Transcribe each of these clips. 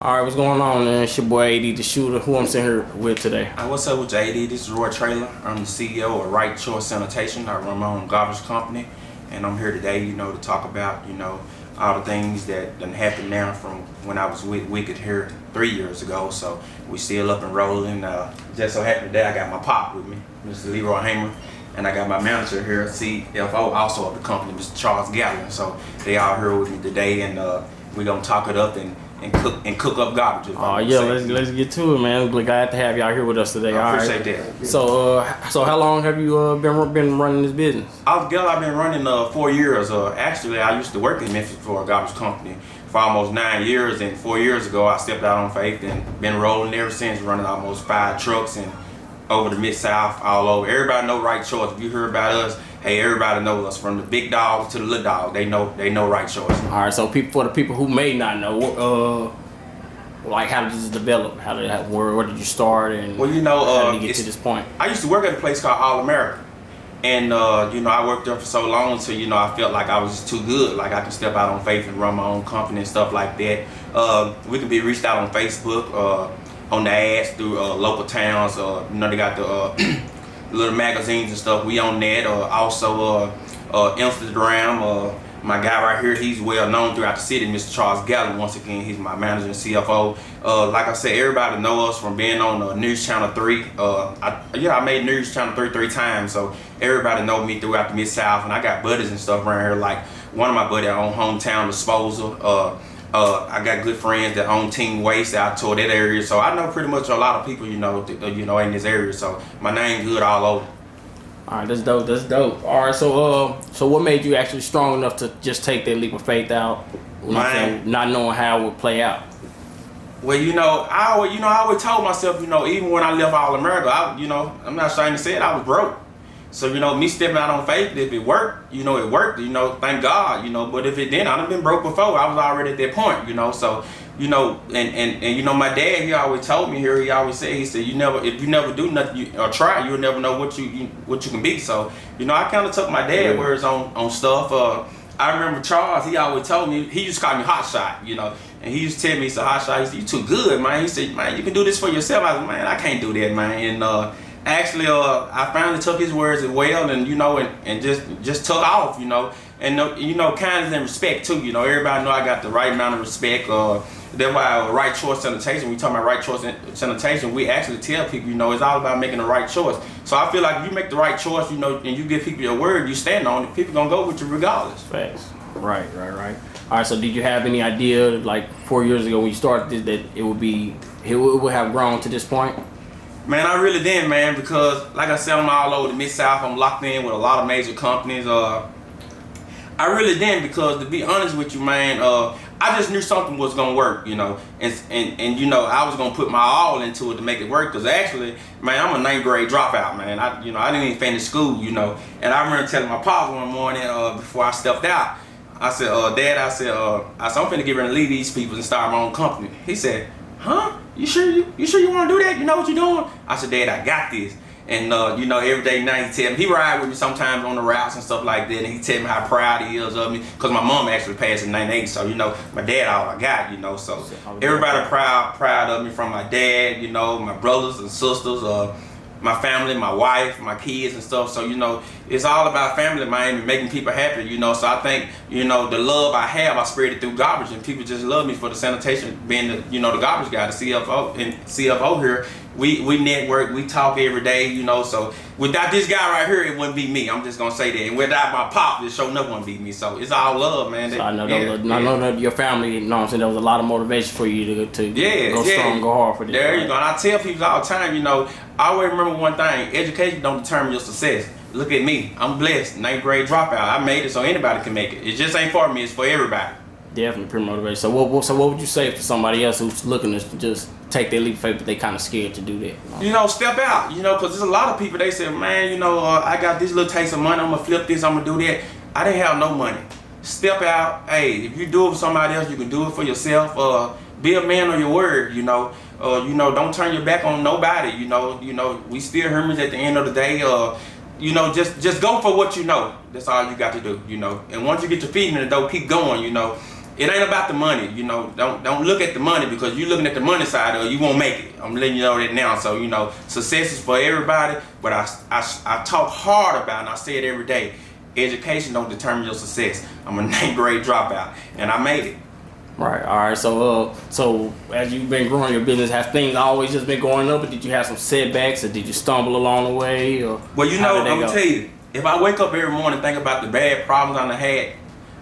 All right, what's going on, man? It's your boy AD the Shooter. Who I'm sitting here with today? What's up with you, AD? This is Traylor. I'm the CEO of Right Choice Sanitation. I run my own garbage company, and I'm here today, to talk about, all the things that done happened now from when I was with Wicked here 3 years ago. So we still up and rolling. Just so happy today I got my pop with me, Mr. Leroy Hamer, and I got my manager here, CFO, also of the company, Mr. Charles Gallon. So they all here with me today, and we're gonna talk it up and cook up garbage. Oh yeah, let's get to it, man. We're glad to have y'all here with us today. I appreciate that. So how long have you been running this business? I've been running 4 years. Actually, I used to work in Memphis for a garbage company for almost 9 years, and 4 years ago I stepped out on faith and been rolling ever since, running almost 5 trucks and over the Mid-South, all over. Everybody know Right Choice. If you hear about us, hey, everybody knows us, from the big dog to the little dog. They know Right Choice. All right, so for the people who may not know, like, how did this develop? Where did you start, and well, how did you get to this point? I used to work at a place called All America, and I worked there for so long until I felt like I was just too good, like I could step out on faith and run my own company and stuff like that. We can be reached out on Facebook, on the ads through local towns. They got the little magazines and stuff. We on that. Also Instagram. My guy right here, he's well known throughout the city, Mr. Charles Gallon. Once again, he's my manager and CFO. Like I said, everybody know us from being on News Channel 3. I made News Channel 3 3 times, so everybody know me throughout the Mid-South. And I got buddies and stuff around here, like one of my buddies on Hometown Disposal. I got good friends that own Team Waste out toward that area, so I know pretty much a lot of people, in this area. So my name good all over. All right, that's dope. All right, so what made you actually strong enough to just take that leap of faith out, not knowing how it would play out? Well, I always told myself, even when I left All America, I'm not ashamed to say it, I was broke. So, me stepping out on faith, if it worked, it worked, thank God, but if it didn't, I'd have been broke before. I was already at that point, so, and my dad, he always told me here, he always said, if you never do nothing or try, you'll never know what you can be. So, I kind of took my dad words on stuff. I remember Charles, he always told me, he used to call me Hot Shot, and he used to tell me, he said, Hot Shot, he said, you too good, man. He said, man, you can do this for yourself. I said, man, I can't do that, man. And, actually, I finally took his words as well, and and just took off, and kindness and respect too. Everybody know I got the right amount of respect. That's why Right Choice Sanitation. We talk about Right Choice Sanitation. We actually tell people, it's all about making the right choice. So I feel like if you make the right choice, and you give people your word, you stand on it. People gonna go with you regardless. Facts. Right. All right. So did you have any idea, like 4 years ago when you started this, that it would have grown to this point? Man, I really didn't, man, because like I said, I'm all over the Mid-South. I'm locked in with a lot of major companies. I really didn't, because to be honest with you, man, I just knew something was gonna work, and I was gonna put my all into it to make it work. Cause actually, man, I'm a 9th grade dropout, man. I didn't even finish school, and I remember telling my pop one morning before I stepped out, I said, Dad, I'm finna get ready to leave these people and start my own company. He said, huh? You sure you want to do that? You know what you're doing? I said, Dad, I got this. And every day now he tell me, he ride with me sometimes on the routes and stuff like that, and he tell me how proud he is of me, because my mom actually passed in '98, so my dad all I got, so everybody proud of me, from my dad, my brothers and sisters, my family, my wife, my kids and stuff. So it's all about family, man, and making people happy. So I think the love I have, I spread it through garbage, and people just love me for the sanitation, being the the garbage guy, the CFO here. We network, we talk every day, so without this guy right here, it wouldn't be me. I'm just gonna say that. And without my pop, this show never wouldn't be me. So it's all love, man. So I know that your family, I'm saying, there was a lot of motivation for you to go strong, go hard for this. There you go. And I tell people all the time, I always remember one thing: education don't determine your success. Look at me, I'm blessed, 9th grade dropout. I made it so anybody can make it. It just ain't for me, it's for everybody. Definitely pretty motivated. So what would you say for somebody else who's looking to just take their leap of faith, but they kind of scared to do that? Step out. Because there's a lot of people, they say, man, I got this little taste of money, I'm gonna flip this, I'm gonna do that. I didn't have no money. Step out. Hey, if you do it for somebody else, you can do it for yourself. Be a man on your word. Don't turn your back on nobody. We still humans at the end of the day. Just go for what you know. That's all you got to do. And once you get your feet in the door, keep going. it ain't about the money. You know, don't look at the money, because you looking at the money side of it, you won't make it. I'm letting you know that now. So, you know, success is for everybody, but I talk hard about it, and I say it every day. Education don't determine your success. I'm a 9th grade dropout, and I made it. Right. All right. So as you've been growing your business, has things always just been going up, or did you have some setbacks, or did you stumble along the way? Or well, you know, I'm gonna tell you, if I wake up every morning and think about the bad problems I done had,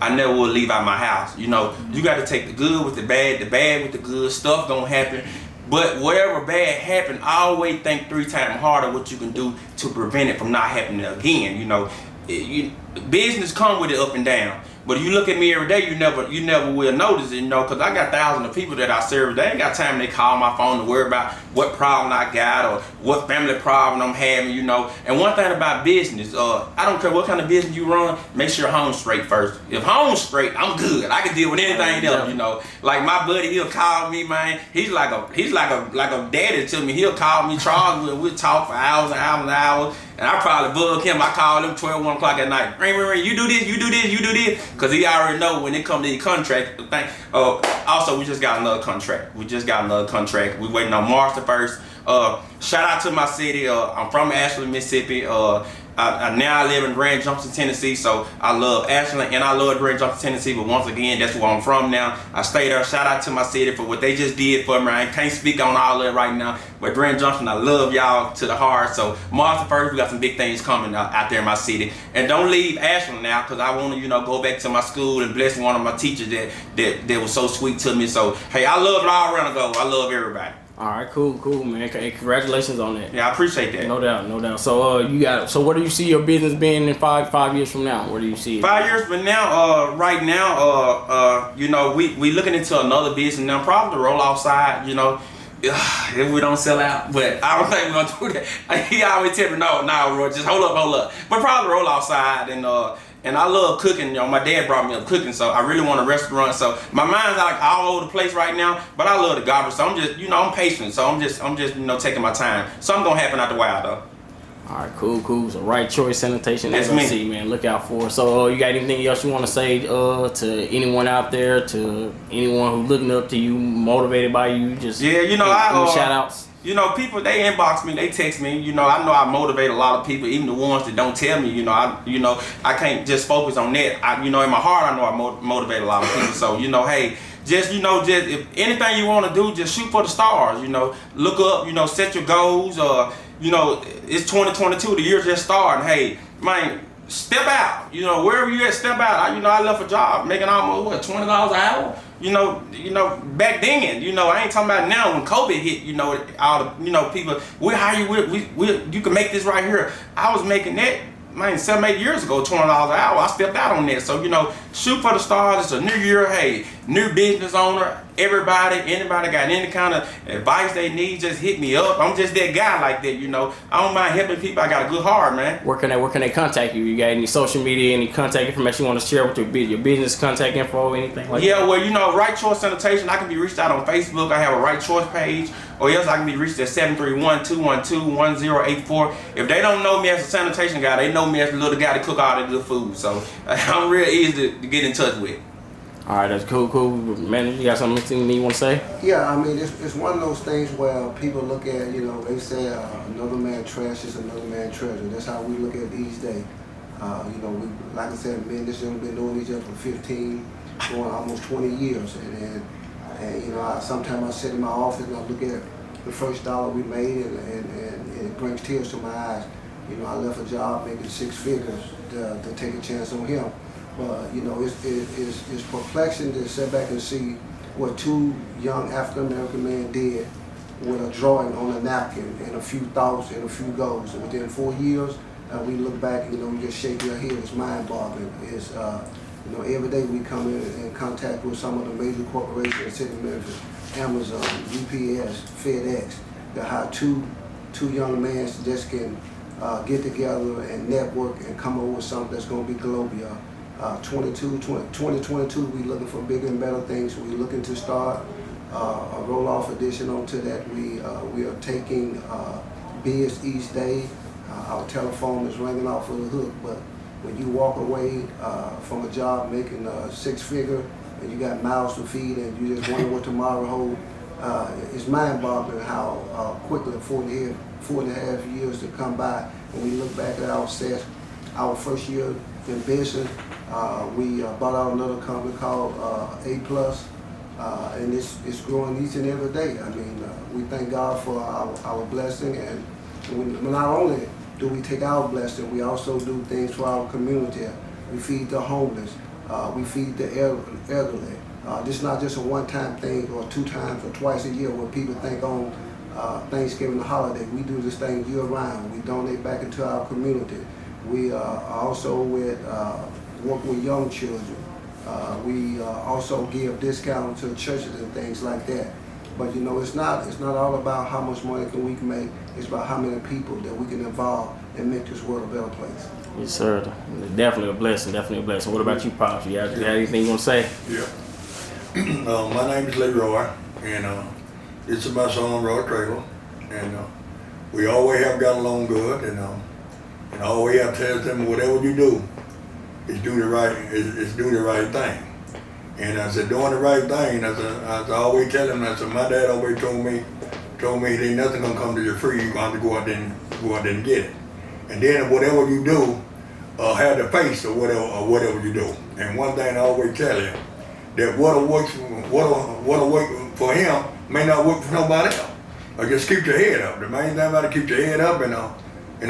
I never will leave out my house. You know, you got to take the good with the bad with the good. Stuff gonna happen. But whatever bad happened, I always think 3 times harder what you can do to prevent it from not happening again. You know, business come with it up and down. But if you look at me every day, you never will notice it, you know, because I got thousands of people that I serve. They ain't got time they call my phone to worry about what problem I got or what family problem I'm having, you know. And one thing about business, I don't care what kind of business you run, make sure home's straight first. If home's straight, I'm good. I can deal with anything else, you know. Like my buddy, he'll call me, man. He's like a daddy to me. He'll call me, Charles, we'll talk for hours and hours and hours. And I probably bug him. I call him 12, 1 o'clock at night. Ring, you do this, you do this, you do this. Because he already know when it comes to the contract thing. Also, we just got another contract. We waiting on March the 1st. Shout out to my city. I'm from Ashland, Mississippi. I now live in Grand Junction, Tennessee, so I love Ashland and I love Grand Junction, Tennessee, but once again, that's where I'm from now. I stay there. Shout out to my city for what they just did for me. I can't speak on all of it right now, but Grand Junction, I love y'all to the heart. So March the 1st, we got some big things coming out there in my city. And don't leave Ashland now, because I want to, you know, go back to my school and bless one of my teachers that was so sweet to me. So, hey, I love it all around the globe. I love everybody. All right, cool, man. Hey, congratulations on that. Yeah, I appreciate that. No doubt. So, where do you see your business being in five years from now? Where do you see it? 5 years from now, right now, you know, we looking into another business now, probably the roll outside, you know, if we don't sell out. But I don't think we're gonna do that. He always tell me, no, Roy, just hold up. But probably roll outside and I love cooking. You know, my dad brought me up cooking, so I really want a restaurant. So my mind's like all over the place right now, but I love the garbage. So I'm just, you know, I'm patient. So I'm just, you know, taking my time. Something gonna happen out the wild though. All right, cool. So Right Choice Sanitation, that's LLC, man. Look out for it. So you got anything else you want to say to anyone out there, to anyone who's looking up to you, motivated by you? Just yeah, you know, shout outs. You know, people, they inbox me, they text me. You know I motivate a lot of people, even the ones that don't tell me. You know, I can't just focus on that. You know, in my heart, I know I motivate a lot of people. So, you know, hey, just if anything you want to do, just shoot for the stars. You know, look up. You know, set your goals. You know, it's 2022. The year just starting. Hey, man, step out. You know, wherever you at, step out. I left a job making almost $20 an hour. You know, back then, you know, I ain't talking about now when COVID hit, you know, all the, you know, people, we hire you, you can make this right here. I was making that, man, 7-8 years ago, $20 an hour. I stepped out on that. So, you know, shoot for the stars. It's a new year. Hey, new business owner. Anybody got any kind of advice they need, just hit me up. I'm just that guy like that, you know. I don't mind helping people. I got a good heart, man. Where can they contact you? You got any social media, any contact information you want to share with your business contact info, anything like that? Yeah, well, you know, Right Choice Sanitation, I can be reached out on Facebook. I have a Right Choice page. Or else I can be reached at 731-212-1084. If they don't know me as a sanitation guy, they know me as the little guy that cook all the good food. So I'm real easy to get in touch with. All right, that's cool. Man, you got something you want to say? Yeah, I mean, it's one of those things where people look at, you know, they say another man trash is another man treasure. That's how we look at it these days. You know, we, like I said, me and this young been knowing each other for 15, going almost 20 years. And you know, sometimes I sit in my office and I look at the first dollar we made and it brings tears to my eyes. You know, I left a job making 6 figures to take a chance on him. But, you know, it's perplexing to sit back and see what 2 young African-American men did with a drawing on a napkin and a few thoughts and a few goals. And within 4 years, we look back, you know, we just shake your head. It's mind-boggling. It's, you know, every day we come in contact with some of the major corporations in the city of Memphis, Amazon, UPS, FedEx, that how two young men just can get together and network and come up with something that's going to be global. 2022, we looking for bigger and better things. We looking to start a roll-off edition onto that. We are taking bids each day. Our telephone is ringing off of the hook, but when you walk away from a job making 6 figure and you got mouths to feed, and you just wonder what tomorrow holds. It's mind-boggling how quickly 4.5 years to come by. When we look back at our first year in business, we bought out another company called A+, and it's growing each and every day. I mean, we thank God for our blessing, and not only do we take our blessing, we also do things for our community. We feed the homeless, we feed the elderly. This is not just a one-time thing or 2 times or twice a year where people think on Thanksgiving or holiday. We do this thing year-round. We donate back into our community. We also work with young children. We also give discounts to churches and things like that. But you know, it's not all about how much money can we make. It's about how many people that we can involve and make this world a better place. Yes, sir. Definitely a blessing. Definitely a blessing. What about you, Pops? You have anything you want to say? Yeah. My name is Leroy, and this is my son, Traylor, and we always have got along good, and I always have to tell them whatever you do, is do the right thing. And I said, doing the right thing. I always tell him. I said, my dad always told me there ain't nothing gonna come to you free. You gonna have to go out there and get it. And then whatever you do, have the face of whatever you do. And one thing I always tell you, that what'll work for him may not work for nobody else. Or just keep your head up. The main thing about it, keep your head up, and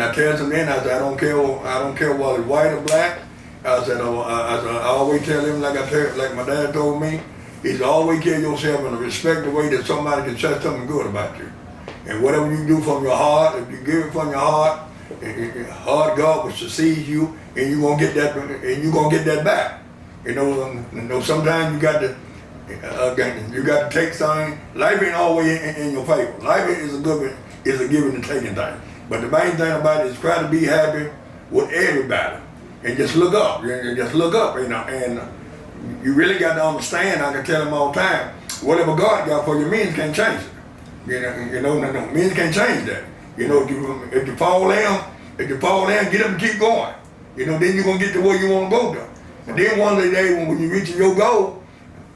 I tell him then, I said, I don't care whether it's white or black. I said, I always tell him like my dad told me, is always carry yourself in a respectful way that somebody can say something good about you. And whatever you do from your heart, if you give it from your heart, God will succeed you, and you're gonna get that back. You know, sometimes you got to take something. Life ain't always in your favor. Life is a giving and taking thing. But the main thing about it is try to be happy with everybody, and just look up. Just look up, and you really got to understand. I can tell them all the time, whatever God got for you, men can't change it. Men can't change that. You know, if you fall down, get up and keep going. Then you're gonna get to where you want to go to. And then one day when you reach your goal,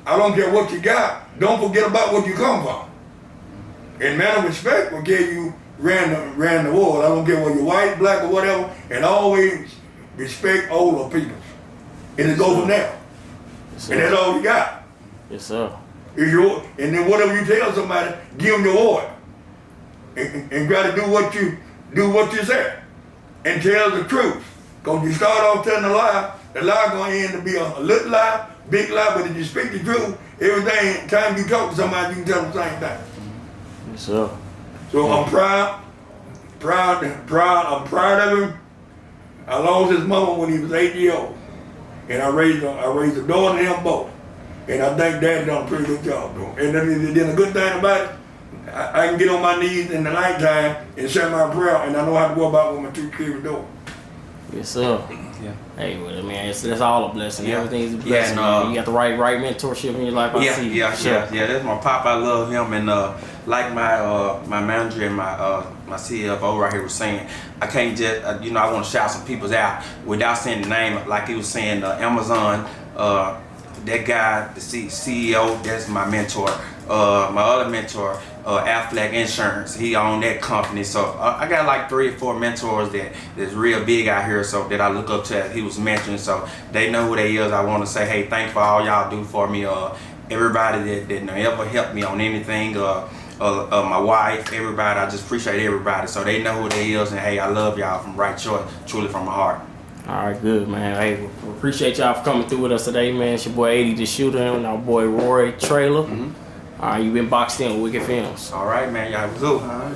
I don't care what you got, don't forget about what you come from. And man of respect will give you ran the world. I don't care whether you're white, black, or whatever, and always respect older people. And it goes from there. Yes, and that's all you got. Yes, sir. And then whatever you tell somebody, give them your word. And try to do what you say. And tell the truth. Because you start off telling a lie gonna end to be a little lie, big lie, but if you speak the truth, everything, time you talk to somebody, you can tell them the same thing. Yes, sir. So I'm proud of him. I lost his mama when he was 8 years old. And I raised a daughter and them both. And I think Daddy done a pretty good job though. And then the good thing about it, I can get on my knees in the nighttime and say my prayer, and I know how to go about what my 2 kids do. Yes, sir. Yeah. Hey, well, man, that's all a blessing. Yeah. Everything's a blessing. Yeah, you got the right mentorship in your life. Yeah. That's my pop. I love him, and like my manager and my CFO right here was saying, I can't just I want to shout some people's out without saying the name. Like he was saying, Amazon. That guy, the CEO, that's my mentor. My other mentor, Aflac Insurance, he owned that company. So I got like 3 or 4 mentors that's real big out here, so that I look up to. He was mentioned, so they know who they is. I want to say, hey, thanks for all y'all do for me. Everybody that ever helped me on anything. My wife, everybody. I just appreciate everybody. So they know who they is, and hey, I love y'all from right short, truly from my heart. All right, good, man. Hey, we appreciate y'all for coming through with us today, man. It's your boy 80 the Shooter and our boy Roy Traylor. All right, you've been boxed in with Wicked Films. All right, man. Y'all was cool. All right.